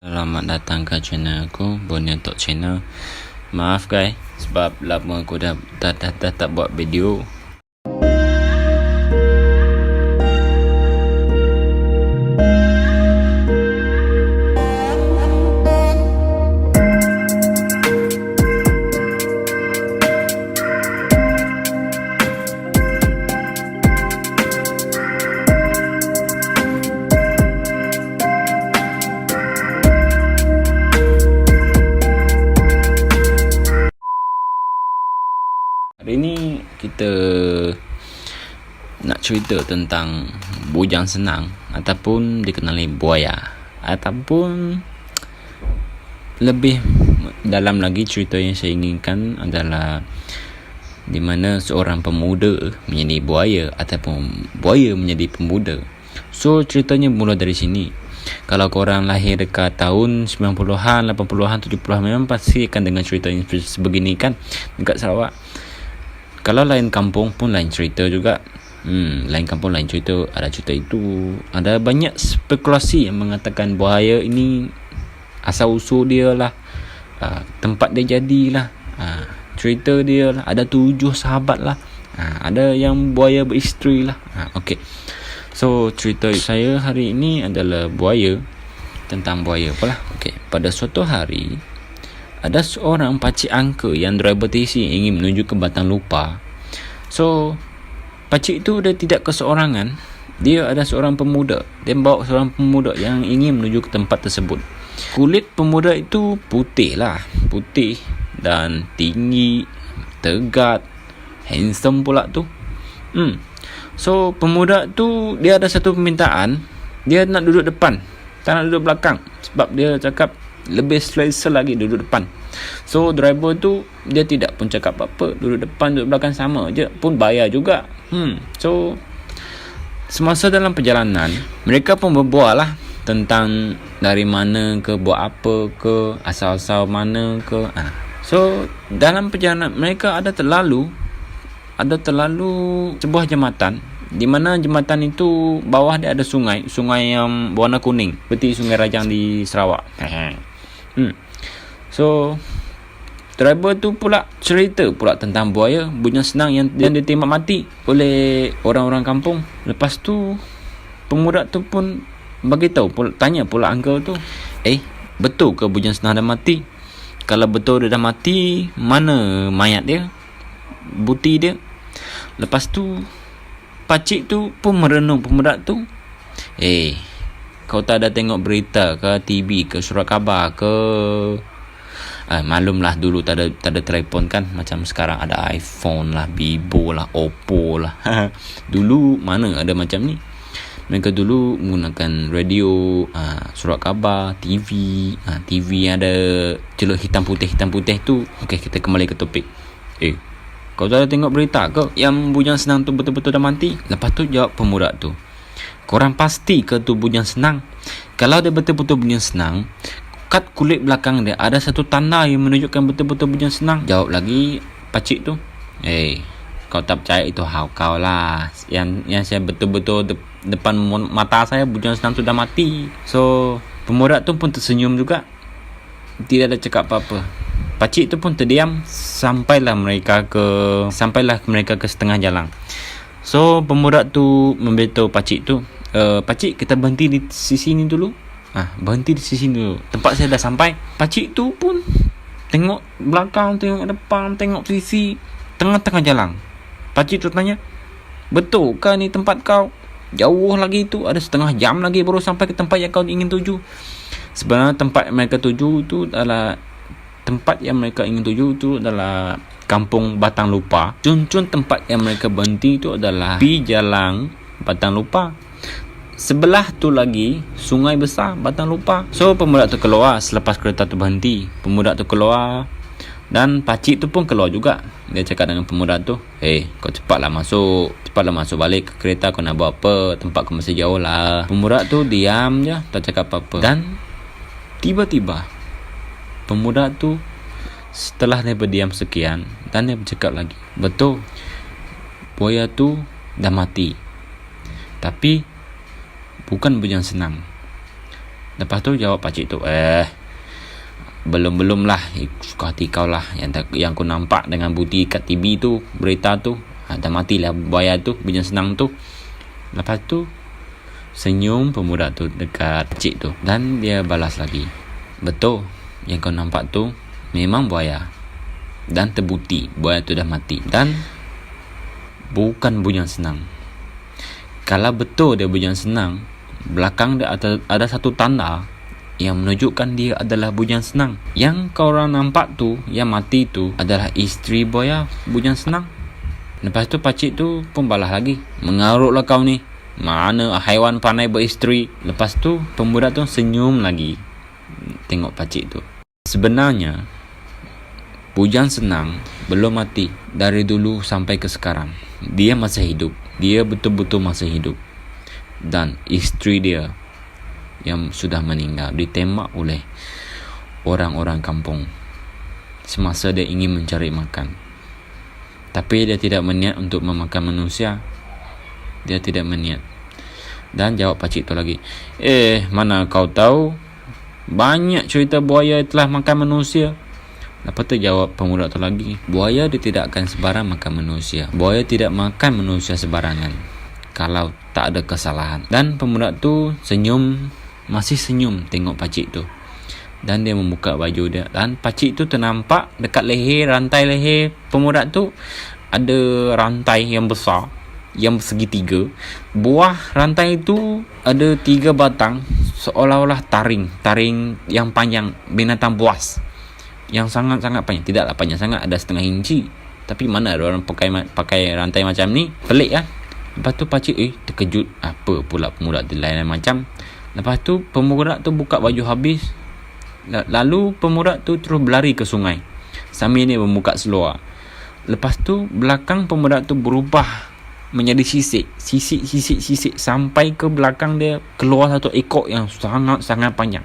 Selamat datang ke channel aku, Bonnie Talk Channel. Maaf guys, sebab lama aku dah tak buat video. Hari ni kita nak cerita tentang bujang senang ataupun dikenali buaya, ataupun lebih dalam lagi cerita yang saya inginkan adalah di mana seorang pemuda menjadi buaya ataupun buaya menjadi pemuda. So ceritanya mula dari sini. Kalau korang lahir dekat tahun 90-an, 80-an, 70-an, memang pasti akan dengar cerita yang sebegini kan dekat Sarawak. Kalau lain kampung pun lain cerita juga. Lain kampung lain cerita, ada cerita itu. Ada banyak spekulasi yang mengatakan buaya ini asal usul dia lah, tempat dia jadilah, cerita dia lah, ada 7 sahabat lah, ada yang buaya beristeri lah. Okay. So cerita saya hari ini adalah buaya, tentang buaya apalah. Okay. Pada suatu hari ada seorang pakcik angka yang driver taksi ingin menuju ke Batang Lupa. So pakcik itu dia tidak keseorangan. Dia ada seorang pemuda. Dia bawa seorang pemuda yang ingin menuju ke tempat tersebut. Kulit pemuda itu putih lah, putih dan tinggi, tegap, handsome pula tu. So pemuda tu dia ada satu permintaan. Dia nak duduk depan, tak nak duduk belakang. Sebab dia cakap lebih selesa lagi duduk depan. So driver tu dia tidak pun cakap apa-apa, duduk depan duduk belakang sama je, pun bayar juga. So semasa dalam perjalanan mereka pun berbual lah tentang dari mana ke, buat apa ke, asal-asal mana ke. So dalam perjalanan mereka ada terlalu sebuah jambatan, di mana jambatan itu bawah dia ada sungai yang berwarna kuning, seperti Sungai Rajang di Sarawak. So driver tu pula cerita pula tentang buaya bujang senang yang ditembak mati oleh orang-orang kampung. Lepas tu pemuda tu pun bagi tahu pula, tanya pula uncle tu, betul ke bujang senang dah mati? Kalau betul dia dah mati, mana mayat dia, buti dia? Lepas tu pakcik tu pun merenung pemuda tu. Kau tak ada tengok berita ke TV ke surat khabar ke? Maklumlah dulu tak ada telefon kan, macam sekarang ada iPhone lah, Vivo lah, Oppo lah. Dulu mana ada macam ni. Mereka dulu menggunakan radio, surat khabar, TV. TV ada celuk hitam putih tu. Okey, kita kembali ke topik. Kau tak ada tengok berita ke yang bujang senang tu betul-betul dah mati? Lepas tu jawab pemuda tu, korang pasti ke tu bujang senang? Kalau dia betul-betul bujang senang, kat kulit belakang dia ada satu tanda yang menunjukkan betul-betul bujang senang. Jawab lagi pakcik tu, kau tak percaya itu hal kau lah. Yang saya betul-betul depan mata saya bujang senang tu dah mati. So pemuda tu pun tersenyum juga, tidak ada cakap apa-apa. Pakcik tu pun terdiam sampailah mereka ke setengah jalan. So pemuda tu memberitahu pakcik tu, pakcik, kita berhenti di sisi ni dulu. Berhenti di sisi dulu, tempat saya dah sampai. Pakcik tu pun tengok belakang, tengok depan, tengok sisi. Tengah-tengah jalan pakcik tu tanya, betul ke ni tempat kau? Jauh lagi tu, ada setengah jam lagi baru sampai ke tempat yang kau ingin tuju. Sebenarnya tempat yang mereka tuju tu adalah Kampung Batang Lupa. Cun tempat yang mereka berhenti tu adalah di Jalan Batang Lupa. Sebelah tu lagi sungai besar Batang Lupa. So pemuda tu keluar selepas kereta tu berhenti. Pemuda tu keluar dan pakcik tu pun keluar juga. Dia cakap dengan pemuda tu, kau cepatlah masuk balik ke kereta. Kau nak buat apa? Tempat kau masih jauh lah. Pemuda tu diam je, tak cakap apa-apa. Dan tiba-tiba pemuda tu setelah dia berdiam sekian, dan dia bercakap lagi, betul, buaya tu dah mati, tapi bukan bujang senang. Lepas tu jawab pakcik tu, belum lah, suka hati kau lah. Yang aku nampak dengan bukti kat TV tu, berita tu, dah matilah buaya tu, bujang senang tu. Lepas tu senyum pemuda tu dekat pakcik tu, dan dia balas lagi, betul, yang kau nampak tu memang buaya, dan terbukti buaya tu dah mati, dan bukan bujang senang. Kalau betul dia bujang senang, belakang dia ada satu tanda yang menunjukkan dia adalah bujang senang. Yang kau orang nampak tu, yang mati tu adalah isteri buaya bujang senang. Lepas tu pakcik tu pun balas lagi, mengarutlah kau ni, mana haiwan pandai beristeri. Lepas tu pemuda tu senyum lagi tengok pakcik tu. Sebenarnya bujang senang belum mati dari dulu sampai ke sekarang. Dia masih hidup. Dia betul-betul masih hidup. Dan isteri dia yang sudah meninggal ditembak oleh orang-orang kampung semasa dia ingin mencari makan. Tapi dia tidak berniat untuk memakan manusia. Dia tidak berniat. Dan jawab pakcik tu lagi, mana kau tahu, banyak cerita buaya telah makan manusia. Lepas tu jawab pemuda tu lagi, buaya dia tidak akan sebarang makan manusia. Buaya tidak makan manusia sebarangan kalau tak ada kesalahan. Dan pemuda tu masih senyum tengok pakcik tu. Dan dia membuka baju dia, dan pakcik tu ternampak dekat leher, rantai leher pemuda tu ada rantai yang besar, yang segitiga. Buah rantai itu ada 3 batang, seolah-olah taring yang panjang, binatang buas yang sangat-sangat panjang. Tidaklah panjang sangat, ada setengah inci. Tapi mana ada orang pakai rantai macam ni? Pelik lah. Lepas tu pakcik terkejut, apa pula pemuda tu lain macam. Lepas tu pemuda tu buka baju habis. Lalu pemuda tu terus berlari ke sungai sambil dia membuka seluar. Lepas tu belakang pemuda tu berubah menjadi sisik sampai ke belakang dia keluar satu ekor yang sangat-sangat panjang.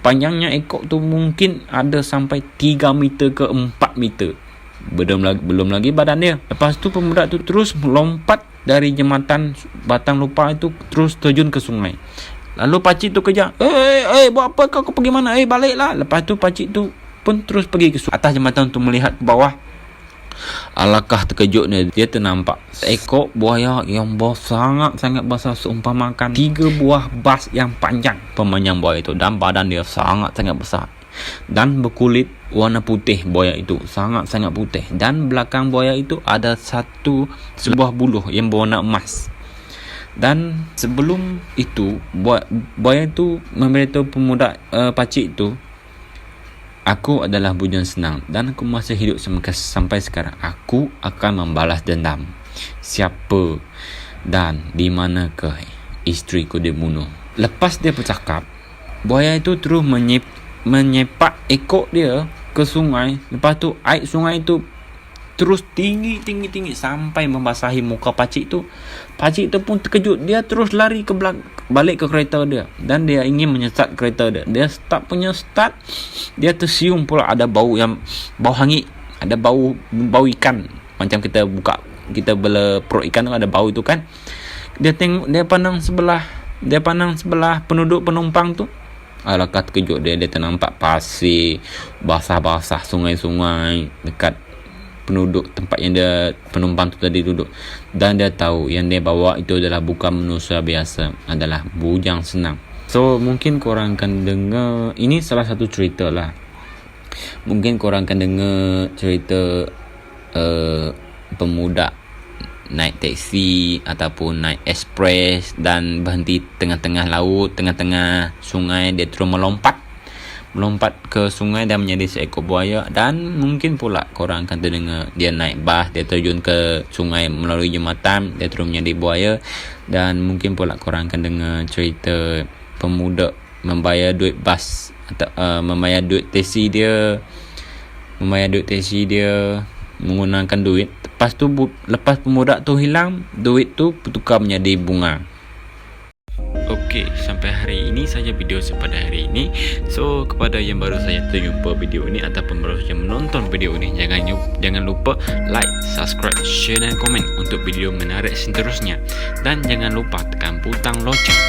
Panjangnya ekor tu mungkin ada sampai 3 meter ke 4 meter. Belum lagi badan dia. Lepas tu pemuda tu terus melompat dari jembatan batang lupa itu, terus terjun ke sungai. Lalu pakcik tu kejar, buat apa kau pergi mana? Baliklah. Lepas tu pakcik tu pun terus pergi ke atas jembatan untuk melihat ke bawah. Alangkah terkejutnya dia ternampak seekor buaya yang sangat besar, seumpamakan 3 buah bas yang panjang pemanjang buaya itu. Dan badan dia sangat-sangat besar dan berkulit warna putih. Buaya itu sangat-sangat putih, dan belakang buaya itu ada sebuah buluh yang berwarna emas. Dan sebelum itu buaya itu memberitahu pemuda pakcik itu, aku adalah bujang senang dan aku masih hidup sampai sekarang. Aku akan membalas dendam. Siapa dan di manakah isteriku dibunuh? Lepas dia bercakap, buaya itu terus menyepak ekor dia ke sungai. Lepas tu air sungai itu terus tinggi sampai membasahi muka pakcik tu. Pakcik tu pun terkejut. Dia terus lari balik ke kereta dia, dan dia ingin menyesat kereta dia. Dia start, dia tersium pula ada bau hangit, ada bau ikan. Macam kita bela perut ikan tu ada bau itu kan. Dia pandang sebelah penumpang tu. Alangkah terkejut dia ternampak pasir basah-basah, sungai-sungai dekat tempat yang penumpang tu tadi duduk. Dan dia tahu yang dia bawa itu adalah bukan manusia biasa, adalah bujang senang. So mungkin korang akan dengar, ini salah satu cerita lah. Mungkin korang akan dengar cerita pemuda naik teksi ataupun naik ekspres dan berhenti tengah-tengah laut, tengah-tengah sungai. Dia terus melompat ke sungai dan menjadi seekor buaya. Dan mungkin pula korang akan terdengar dia naik bas, dia terjun ke sungai melalui jembatan, dia terus menjadi buaya. Dan mungkin pula korang akan dengar cerita pemuda membayar duit bas atau membayar duit teksi dia menggunakan duit. Lepas pemuda tu hilang, duit tu bertukar menjadi bunga. Okey, sampai hari ini saja video pada hari ini. So, kepada yang baru saja terjumpa video ini ataupun baru saja menonton video ini, jangan lupa like, subscribe, share dan komen untuk video menarik seterusnya. Dan jangan lupa tekan butang loceng